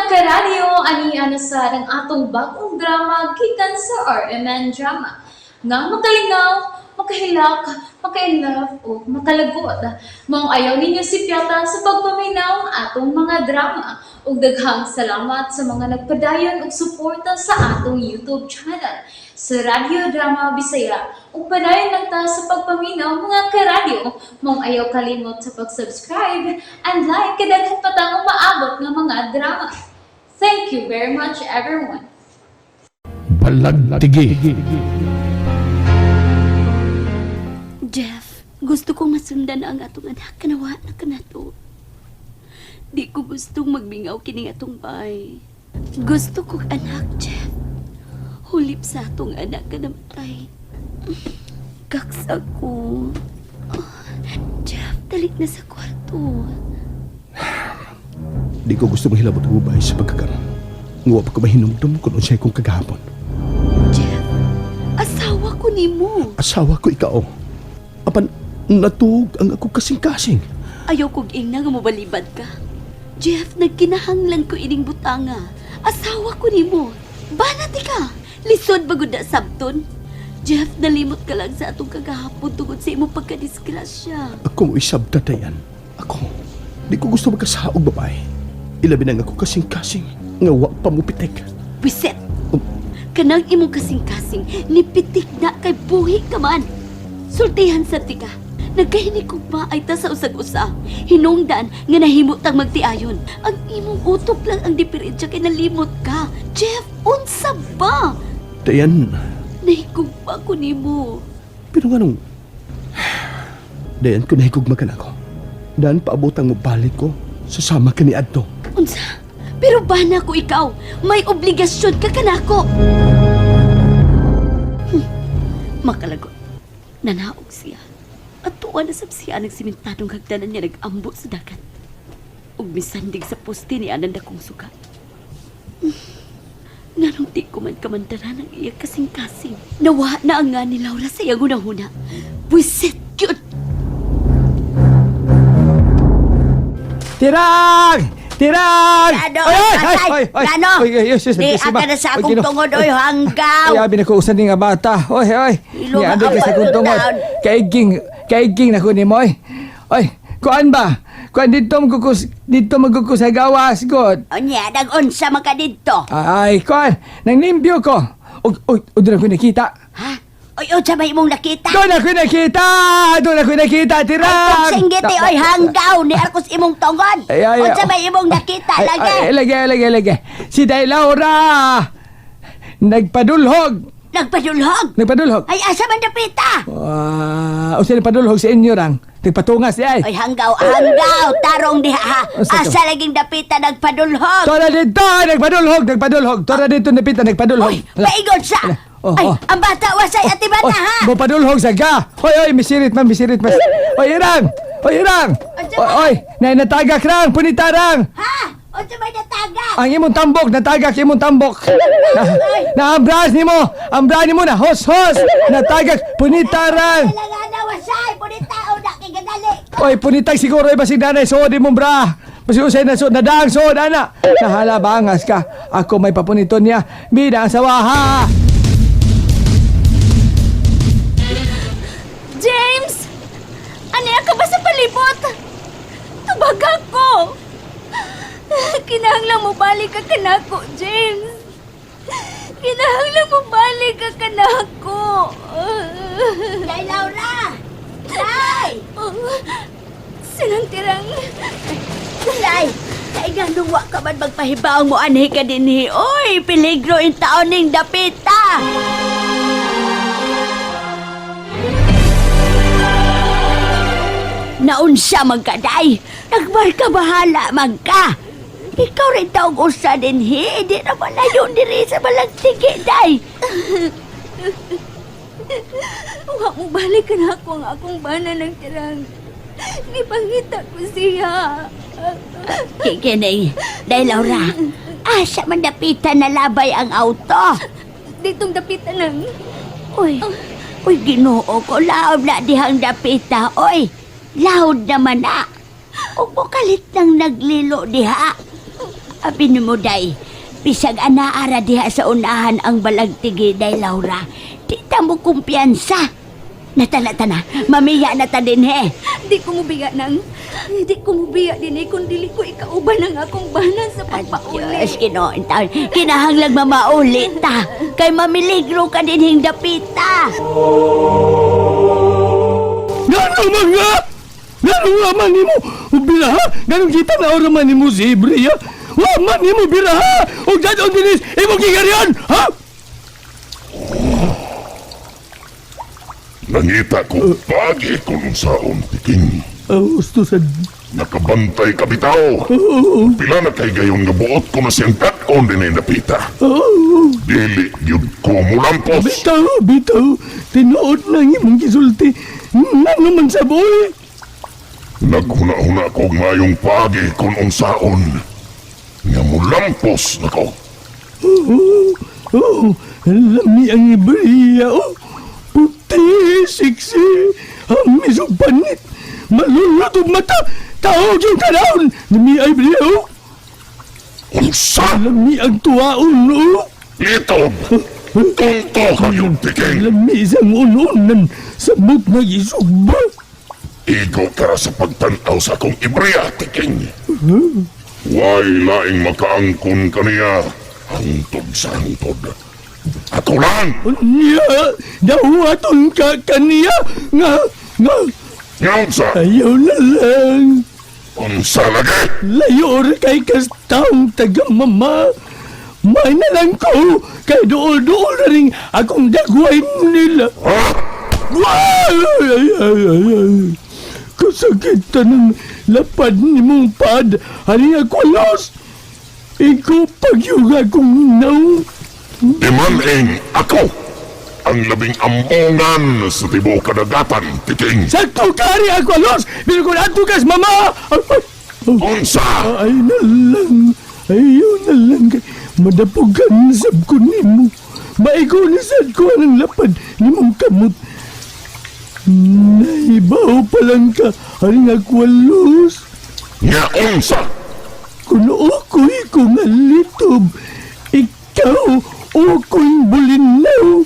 karadyo, aniya na sa ng atong bagong drama gikan sa RMN Drama. Nga makalingaw, makahilak, maka-inlove, o makalagod. Maong ayaw ninyo si Piata sa pagpaminaw ang atong mga drama. Ug daghang salamat sa mga nagpadayon ug suporta sa atong YouTube channel sa Radyo Drama Bisaya. Ug padayon lang ta sa pagpaminaw mga karadyo. Maong ayaw kalimot sa pag-subscribe and like kadaghan pa tang maabot nga mga drama. Thank you very much, everyone. Balagtigi. Jeff, gusto kong masundan ang atong anak. Kanawa na ka na to. Di ko gustong magbingaw kining atong bay. Gusto kong anak, Jeff. Hulip sa atong anak ka namatay. Kaksa ko. Jeff, dalik na sa kwarto. Di ko gusto mahilabot ang ubay sa pagkakaroon. Nguwa pa ko mahinumdum kung ano siya kong kagahapon. Jeff, asawa ko ni mo. Asawa ko ikaw. Apan, natug ang ako kasing-kasing. Ayaw kong ina nga mabalibad ka. Jeff, nagkinahanglan ko ining butanga. Asawa ko ni mo. Banati ka. Lisod bagod na sabton. Jeff, nalimot ka lang sa atong kagahapon tungod sa imong pagkadisgrasya. Ako mo isabda dayan. Ako, di ko gusto magkasaog babae. Ilabi na ako kasing-kasing. Nga wa pa mo pitik. Wiset! Kanang imong kasing-kasing, nipitik na kay buhi ka man. Sultihan sa tika. Nagkahinig kong maay ta sa usag-usa. Hinungdan nga nahimot ang magtiayon. Ang imong utok lang ang diferensya kay nalimot ka. Jeff, unsa ba? Dayan, Nahigugma ko ni mo. pero nga nung... Dayan ko nahigugma ka na ako. Daan paabotang mo balik ko. Sasama ka ni Adto. Unsa? Pero bana ko ikaw. May obligasyon ka kanako. Makalagot. Nanaog siya. At tuwa na sab siya nagsimintadong hagdanan niya nag-ambo sa dagat. Ug misandig sa poste ni Anand akong suka. Nanong di ko man kamandaran ang iya kasing-kasing. Nawa na ang nga ni Laura sa iyang hunahuna. Buisit yun! Tirang! Tirang! Rano, patay! Rano! Di aga na sa akong tungod, oy, hanggaw! Ay, abi na ko usan ni nga bata. Oy, oy. Ilong Ni andi ka sa ako, akong tungod. down. Kaiging na ko ni mo, oy. Oy, kuan ba? Kuan dito magkukus sa gawas, god. O niya, nag-unsa man ka dito. Ay, kuan. Nang limpyo ko. Oy, doon ako nakita. Ha? Oy, unsa ba imong nakita? Doon ako nakita! Doon ako nakita, Ay, Tirang! pagsinggiti, oy, hanggaw ni Arcos imong tungod. Ay, Unsa ba imong nakita, lagi? Lagi. Si Day Laura! Nagpadulhog! Nagpadulhog? Ay, asa man dapita? O sila padulhog sa inyo rang. Nagpatungas di ay. Oy, hanggaw, tarong diha ha. Asa to? Asa laging dapita nagpadulhog? Tora dito! Nagpadulhog! Tora dito napita nagpadulhog. Oy, paigon sa. Oh, Ay, oh. ang bata, wasay ati bata ha. Mo padulhog sa ga. Oy, misirit man. Oy, Irang! Oy, natagak rang, punita rang. Ha? Unsa ba natagak? Ang imong tambok. Naambras ni mo na, hos. Natagak, punita rang. Kailangan wasay, punitao na kigadali. Oy, punitag siguro ay basig nanay, sood imong bra. Basi usay na sood, nadaang sood, ana. Nahala, bangas ka. Ako may papuniton niya. Bida ang sawaha. James! Ano ka ba sa palibot? Tubag ako! Kinahanglan mo balik ka kanako, James! Kinahanglan mo balik ka kanako! Day Laura! Day! Sinang tirang... Day! Day nga nuwa ka man magpahibaw mo anhi ka dinhi. Oy, peligro in taon ning dapita! Naunsa man ka, Day? Nagmarka bahala man ka! Ikaw rin taong usa dinhi. Di na malayo diri sa balagtigi, Day! Huwag mo balik ka na ako ang akong bana ng tirang. Gipangita ko siya. Kikinig, Day Laura. Asa man dapitan na labay ang auto? Ditong dapitan ng... Uy, Ginoo ko, laod na dihang dapita, oy. Laod naman na. Huwag mo kalit nang naglilo diha. Abi ni mo, day. Bisag anaara diha sa unahan ang balagtigi, day Laura. Di ta mo kumpiyansa. Natana, mamiya na ta din, he. Di ko mubiya nang. Di ko mubiya din kung dili ko ikauban ang akong banan sa pagpauli. Diyos, kinoon taon. Kinahanglang mamaulit ta. Kay mamiligro ka din hing dapita. Gano'n nga man ni mo biraha? Gano'n kita na ora man ni mo si Ibria? Wa man ni mo biraha? O gano'n dinis, imo kigarian, ha? Nangita ko pagi kung saon tiking. Gusto sa... Nakabantay ka bitaw. Pila na kay gayon nga buot ko na siyang kat-on din ay napita. Dili yun ko mulampos. Bitaw. Tinuod na ang imong gisulti. Nga naman sa boy. Naghuna-huna ko mayong pagi kung unsaon. Nga mulampos na ko. Alam ni ang Ibria, puti, siksi, amis o panit, malulot o mata, taog yung kanaon, ni Ibria, Unsa? alam ni ang tuwaon, Litob! Tunto kayong tiking. alam ni isang ununan, sabot na isugba. Igo ka sa pagtanaw sa akong Ibria, tiking. Way laing makaangkon kaniya. Hangtod sa hangtod. Ako lang! Niya, dawaton ka kaniya, nga, Ngaunsa! ayaw na lang. Unsa lagi? Layo rin kay kastaong taga-mama. May na lang ko, kay dool-dool na rin akong dagway nila. Ha? Ay. Kasakitan ng lapad ni mong pad, haring ako los. Ikaw pagyuga kong naw. Imaning ako ang labing ambongan sa tibuok kadagatan, tiking. Sakto kari ako los, pero kung ato kas mama. Unsa? Ay na lang, ayaw na lang kay madapugan sab ko nimo. Maigo ni sad ko ang lapad ni mong kamot. Naibaw pa lang ka, haring ako los. Nga unsa? Kuno ako'y kung alitob, ikaw ako'y bulinaw.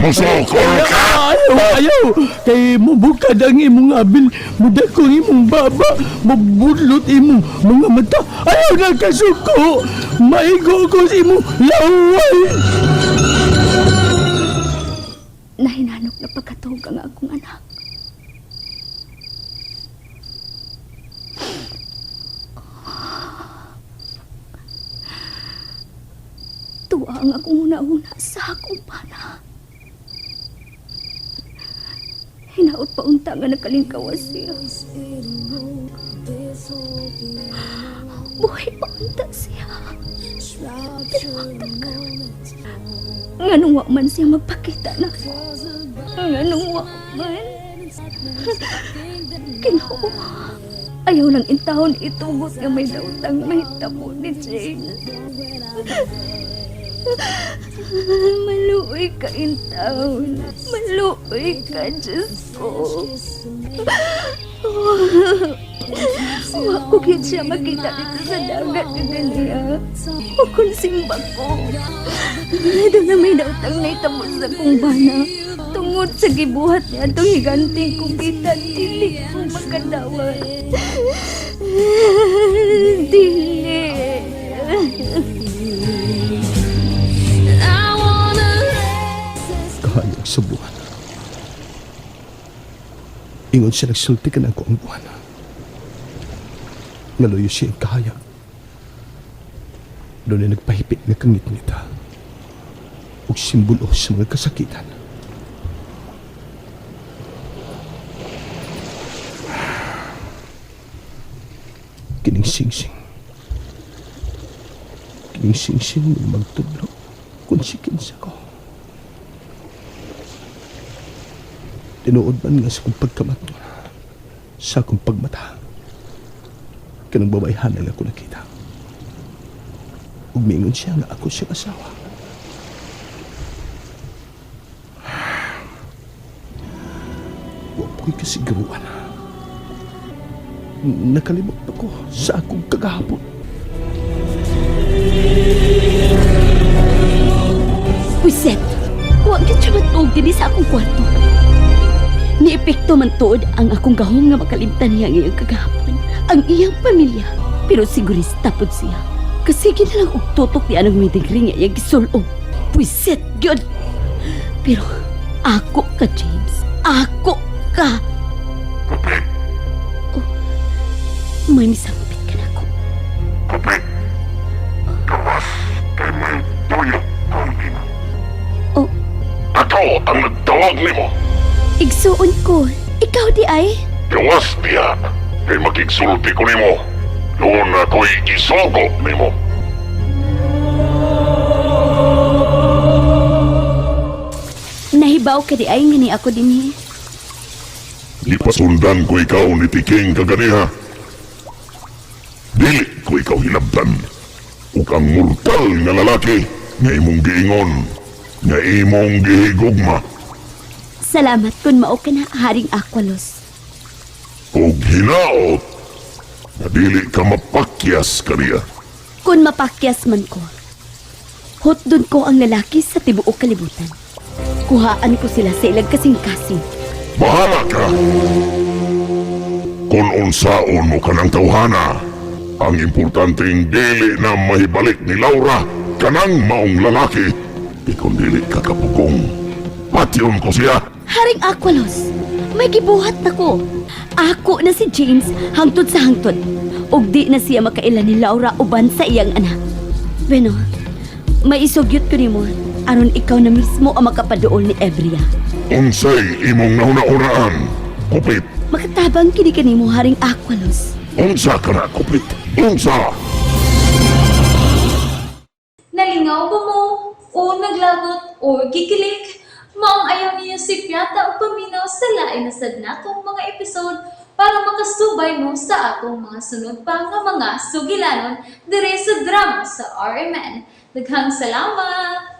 Musukol ka! Ayaw! Kay mo bukad ang imong abil, muda ko imong baba, mabudlot imong mga mata. Ayaw na kasuko! Maigo ko sa imong laway! Nahinanok na pagkatog ang akong anak. Tuwa ang akong una-una sa akong pana. Hinaot pa unta nga nakalingkawas siya. Buhay pa unta siya. Pero ang tagal. Nganong wa man siya magpakita na. Nganong wa man. Ginoo. Ayaw lang intahon itugot nga may dautang may tabo ni Jane. Maluoy ka intahon. Maluoy ka, Diyos ko. Wa ko gid siya makita dito sa dagat niya. O kung simba ko. Doon na may dautang na itabo sa kong bana. Tungod sa gibuhat niya itong higanting kong kita, dili ko makadawat. Dili. Kahayag sa buwan. Ingon siya nagsulti ka ng kuang buwan. Ngaluyo siya ang kahayag. Doon na nagpahipit na kangit-ngita. Ug simbolo sa mga kasakitan. Kining singsing. Kining singsing mo magtudlo kung sikinsa ko. Tinuod man nga sa kong pagkamatno, sa akong pagmata, kanang babayhan lang ako nakita. Ug mingon siya nga ako siyang asawa. Wa ko'y kasiguruan. Nakalimot ako sa akong kagahapon. Wiset, huwag ka siya matuog din sa akong kwarto. Ni-epekto man tuod ang akong gahom nga makalimtan niya ang iyang kagahapon, ang iyang pamilya. Pero sigurista pod siya. Kasi ginalang og tutok di anong midigri nga iyang gisulong. Wiset, gyud. Pero ako ka, James. Ako ka. Oh, may misampit ka na ako. Kupit! Gawas kay may tuyo ang ina. Oh, Ako ang nagtawag nimo. igsuon ko. Ikaw di ay? Gawas diha. Kay makigsulti ko nimo. Doon ako'y isugo nimo. Nahibaw ka di ay nga ni ako din eh. Ipasundan ko ikaw ni Tiking kaganiha. Dili ko ikaw hilabtan. Ug ang mortal nga lalaki nga imong giingon, nga imong gihigugma. Salamat kun mao ka na, Haring Aqualos. Ug hinaot na dili ka mapakyas kaniya. Kun mapakyas man ko, hotdon ko ang lalaki sa tibuok kalibutan. Kuhaan ko sila sa ilang kasing-kasing. Bahala ka! Kung unsaon mo kanang tawhana, ang importanteng dili na mahibalik ni Laura kanang maong lalaki. Di kung dili ka kapugong, patyon ko siya. Haring Aqualos, may gibuhat na ko. Ako na si James hangtod sa hangtod. Ug di na siya makailan ni Laura uban sa iyang anak. Bueno, may isugyot ko nimo aron ikaw na mismo ang makapaduol ni Ebria. Unsay imong nauna-unaan, kupit. Makatabang kini kanimo, Haring Aqualos. Unsa ka na, kupit. Unsa? Nalingaw ba mo? O naglagot? O gikilig? Maong ayaw niya si Piata o paminaw sa lain na sad natong mga episode para makasubay mo sa atong mga sunod pa nga mga sugilanon dire sa drama sa RMN. Daghang salamat!